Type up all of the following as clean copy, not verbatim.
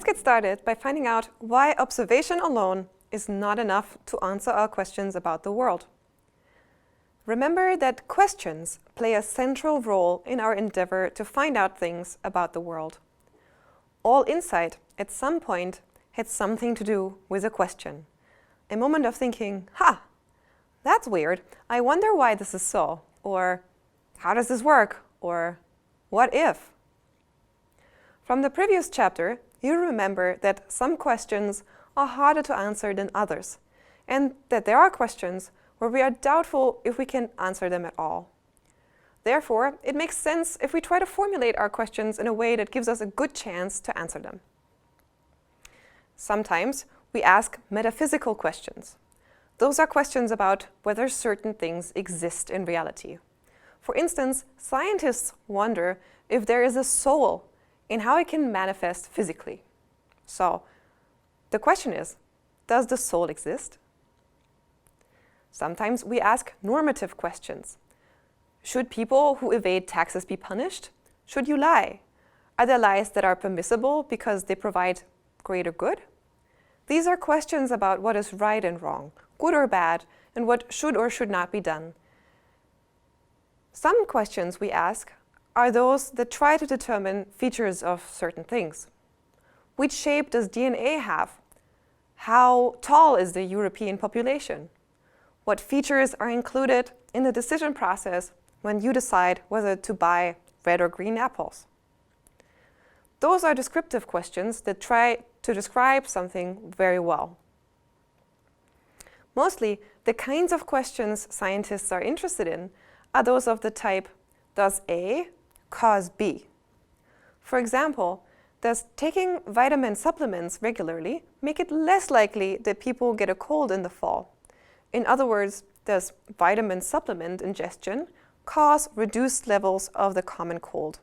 get started by finding out why observation alone is not enough to answer our questions about the world. Remember that questions play a central role in our endeavor to find out things about the world. All insight, at some point, had something to do with a question. A moment of thinking, that's weird. I wonder why this is so. Or, how does this work? Or, what if? From the previous chapter, you remember that some questions are harder to answer than others, and that there are questions where we are doubtful if we can answer them at all. Therefore, it makes sense if we try to formulate our questions in a way that gives us a good chance to answer them. Sometimes we ask metaphysical questions. Those are questions about whether certain things exist in reality. For instance, scientists wonder if there is a soul and how it can manifest physically. So, the question is, does the soul exist? Sometimes we ask normative questions. Should people who evade taxes be punished? Should you lie? Are there lies that are permissible because they provide greater good? These are questions about what is right and wrong, good or bad, and what should or should not be done. Some questions we ask are those that try to determine features of certain things. Which shape does DNA have? How tall is the European population? What features are included in the decision process when you decide whether to buy red or green apples? Those are descriptive questions that try to describe something very well. Mostly, the kinds of questions scientists are interested in are those of the type, does A cause B? For example, does taking vitamin supplements regularly make it less likely that people get a cold in the fall? In other words, does vitamin supplement ingestion cause reduced levels of the common cold?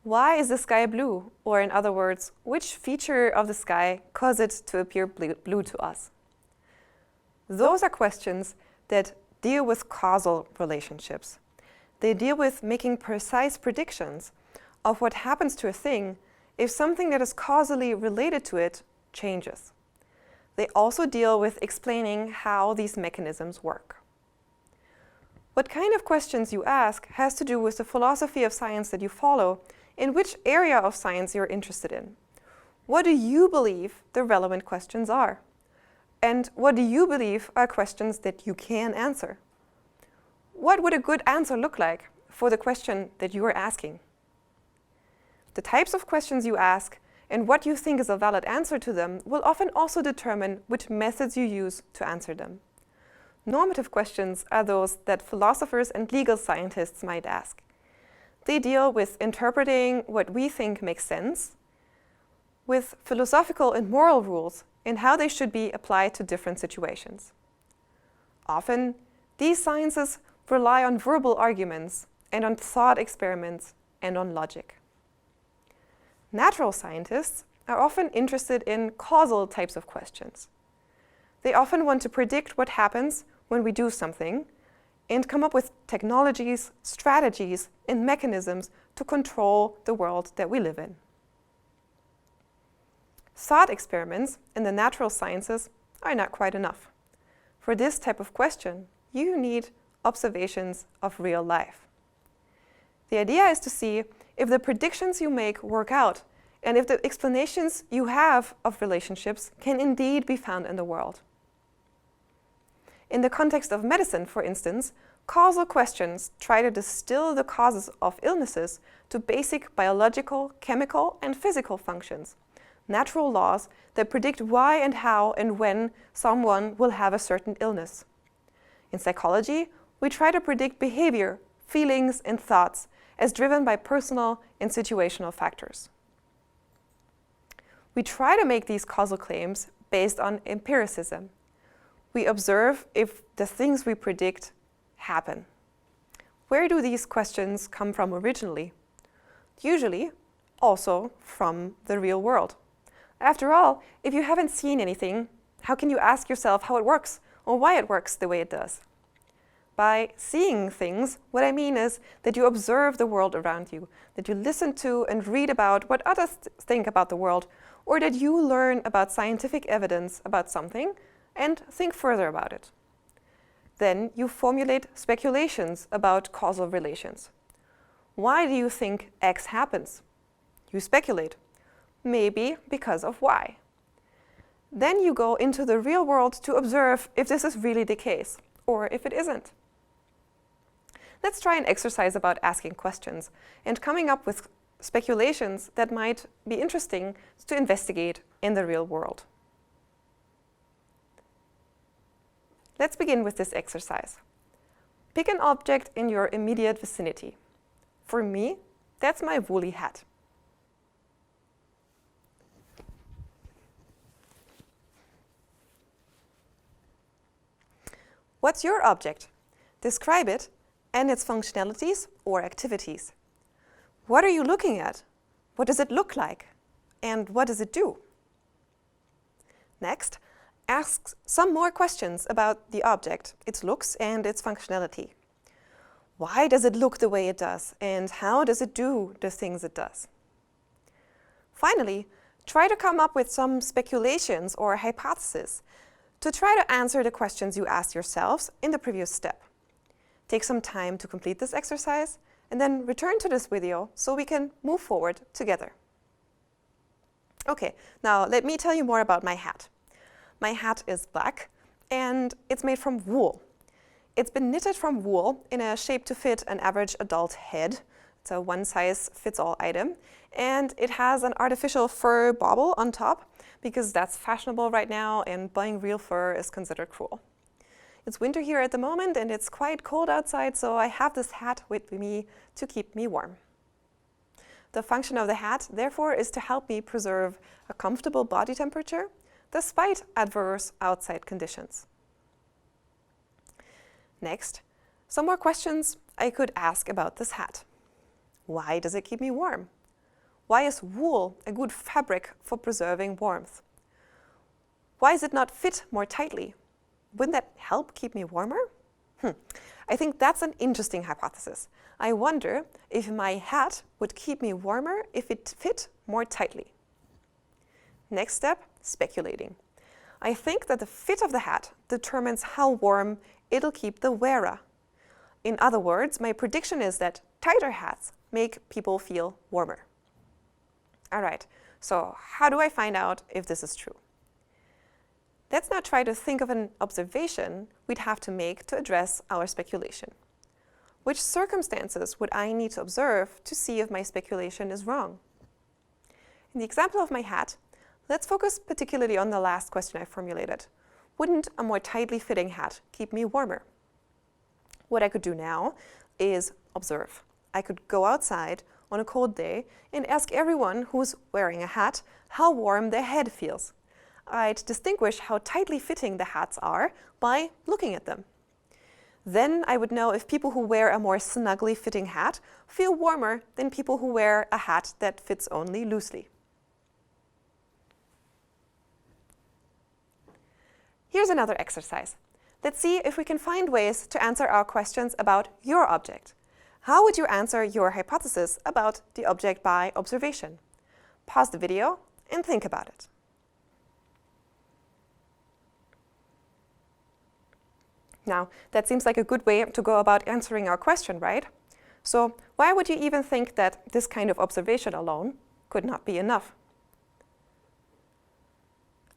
Why is the sky blue? Or in other words, which feature of the sky causes it to appear blue to us? Those are questions that deal with causal relationships. They deal with making precise predictions of what happens to a thing if something that is causally related to it changes. They also deal with explaining how these mechanisms work. What kind of questions you ask has to do with the philosophy of science that you follow and which area of science you're interested in. What do you believe the relevant questions are? And what do you believe are questions that you can answer? What would a good answer look like for the question that you are asking? The types of questions you ask and what you think is a valid answer to them will often also determine which methods you use to answer them. Normative questions are those that philosophers and legal scientists might ask. They deal with interpreting what we think makes sense, with philosophical and moral rules, and how they should be applied to different situations. Often, these sciences rely on verbal arguments and on thought experiments and on logic. Natural scientists are often interested in causal types of questions. They often want to predict what happens when we do something and come up with technologies, strategies, and mechanisms to control the world that we live in. Thought experiments in the natural sciences are not quite enough. For this type of question, you need observations of real life. The idea is to see if the predictions you make work out and if the explanations you have of relationships can indeed be found in the world. In the context of medicine, for instance, causal questions try to distill the causes of illnesses to basic biological, chemical, and physical functions, natural laws that predict why and how and when someone will have a certain illness. In psychology, we try to predict behavior, feelings, and thoughts as driven by personal and situational factors. We try to make these causal claims based on empiricism. We observe if the things we predict happen. Where do these questions come from originally? Usually, also from the real world. After all, if you haven't seen anything, how can you ask yourself how it works or why it works the way it does? by seeing things, what I mean is that you observe the world around you, that you listen to and read about what others think about the world, or that you learn about scientific evidence about something and think further about it. Then you formulate speculations about causal relations. Why do you think X happens? You speculate. Maybe because of Y. Then you go into the real world to observe if this is really the case, or if it isn't. Let's try an exercise about asking questions and coming up with speculations that might be interesting to investigate in the real world. Let's begin with this exercise. Pick an object in your immediate vicinity. For me, that's my woolly hat. What's your object? Describe it and its functionalities or activities. What are you looking at? What does it look like? And what does it do? Next, ask some more questions about the object, its looks and its functionality. Why does it look the way it does? And how does it do the things it does? Finally, try to come up with some speculations or hypotheses to try to answer the questions you asked yourselves in the previous step. Take some time to complete this exercise and then return to this video so we can move forward together. Okay, now let me tell you more about my hat. My hat is black and it's made from wool. It's been knitted from wool in a shape to fit an average adult head. It's a one-size-fits-all item. And it has an artificial fur bauble on top because that's fashionable right now and buying real fur is considered cruel. It's winter here at the moment and it's quite cold outside, so I have this hat with me to keep me warm. The function of the hat, therefore, is to help me preserve a comfortable body temperature despite adverse outside conditions. Next, some more questions I could ask about this hat. Why does it keep me warm? Why is wool a good fabric for preserving warmth? Why does it not fit more tightly? Wouldn't that help keep me warmer? I think that's an interesting hypothesis. I wonder if my hat would keep me warmer if it fit more tightly. Next step, speculating. I think that the fit of the hat determines how warm it'll keep the wearer. In other words, my prediction is that tighter hats make people feel warmer. All right, so how do I find out if this is true? Let's now try to think of an observation we'd have to make to address our speculation. Which circumstances would I need to observe to see if my speculation is wrong? In the example of my hat, let's focus particularly on the last question I formulated. Wouldn't a more tightly fitting hat keep me warmer? What I could do now is observe. I could go outside on a cold day and ask everyone who's wearing a hat how warm their head feels. I'd distinguish how tightly fitting the hats are by looking at them. Then I would know if people who wear a more snugly fitting hat feel warmer than people who wear a hat that fits only loosely. Here's another exercise. Let's see if we can find ways to answer our questions about your object. How would you answer your hypothesis about the object by observation? Pause the video and think about it. Now, that seems like a good way to go about answering our question, right? So why would you even think that this kind of observation alone could not be enough?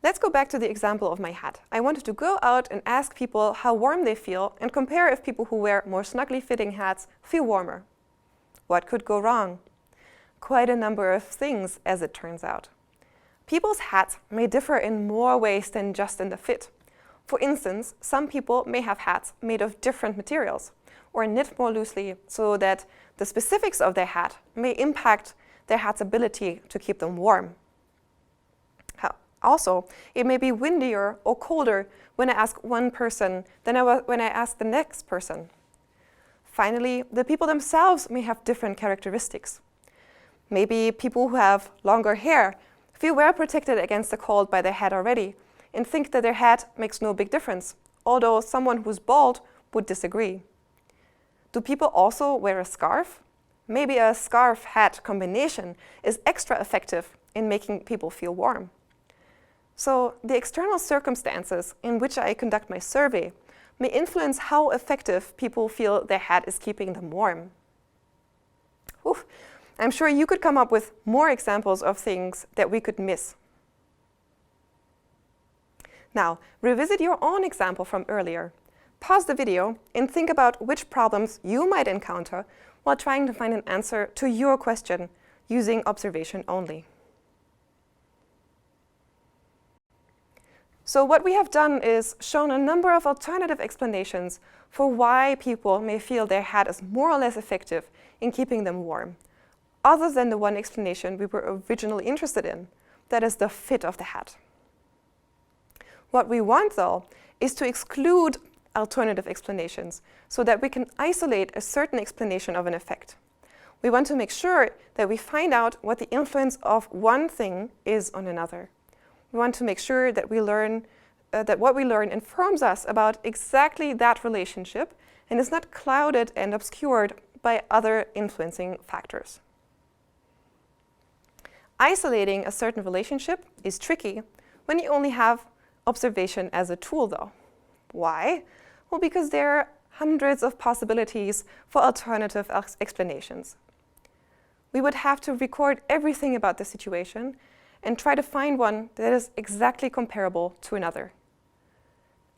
Let's go back to the example of my hat. I wanted to go out and ask people how warm they feel and compare if people who wear more snugly fitting hats feel warmer. What could go wrong? Quite a number of things, as it turns out. People's hats may differ in more ways than just in the fit. For instance, some people may have hats made of different materials or knit more loosely so that the specifics of their hat may impact their hat's ability to keep them warm. Also, it may be windier or colder when I ask one person than when I ask the next person. Finally, the people themselves may have different characteristics. Maybe people who have longer hair feel well protected against the cold by their hat already and think that their hat makes no big difference, although someone who's bald would disagree. Do people also wear a scarf? Maybe a scarf-hat combination is extra effective in making people feel warm. So the external circumstances in which I conduct my survey may influence how effective people feel their hat is keeping them warm. Oof. I'm sure you could come up with more examples of things that we could miss. Now, revisit your own example from earlier. Pause the video and think about which problems you might encounter while trying to find an answer to your question using observation only. So what we have done is shown a number of alternative explanations for why people may feel their hat is more or less effective in keeping them warm, other than the one explanation we were originally interested in, that is the fit of the hat. What we want, though, is to exclude alternative explanations so that we can isolate a certain explanation of an effect. We want to make sure that we find out what the influence of one thing is on another. We want to make sure that we learn that what we learn informs us about exactly that relationship and is not clouded and obscured by other influencing factors. Isolating a certain relationship is tricky when you only have observation as a tool, though. Why? Well, because there are hundreds of possibilities for alternative explanations. We would have to record everything about the situation and try to find one that is exactly comparable to another.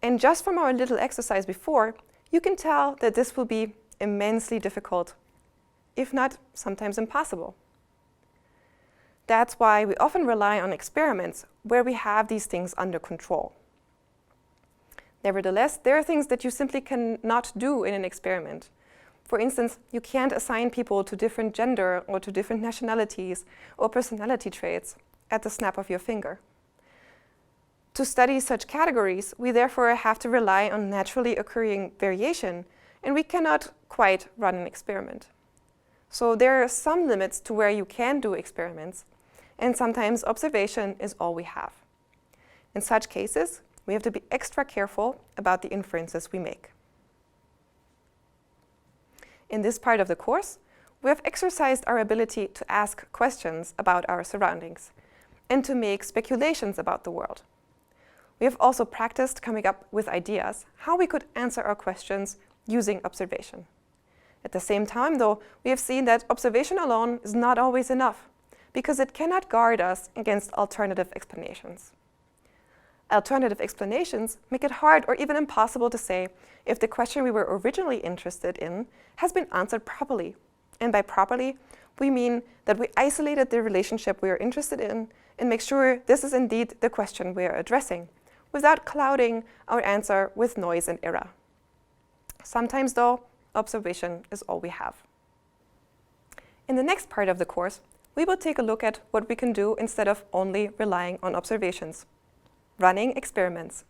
And just from our little exercise before, you can tell that this will be immensely difficult, if not sometimes impossible. That's why we often rely on experiments where we have these things under control. Nevertheless, there are things that you simply cannot do in an experiment. For instance, you can't assign people to different gender or to different nationalities or personality traits at the snap of your finger. To study such categories, we therefore have to rely on naturally occurring variation, and we cannot quite run an experiment. So there are some limits to where you can do experiments, and sometimes observation is all we have. In such cases, we have to be extra careful about the inferences we make. In this part of the course, we have exercised our ability to ask questions about our surroundings and to make speculations about the world. We have also practiced coming up with ideas how we could answer our questions using observation. At the same time, though, we have seen that observation alone is not always enough, because it cannot guard us against alternative explanations. Alternative explanations make it hard or even impossible to say if the question we were originally interested in has been answered properly. And by properly, we mean that we isolated the relationship we are interested in and make sure this is indeed the question we are addressing, without clouding our answer with noise and error. Sometimes, though, observation is all we have. In the next part of the course, we will take a look at what we can do instead of only relying on observations: running experiments.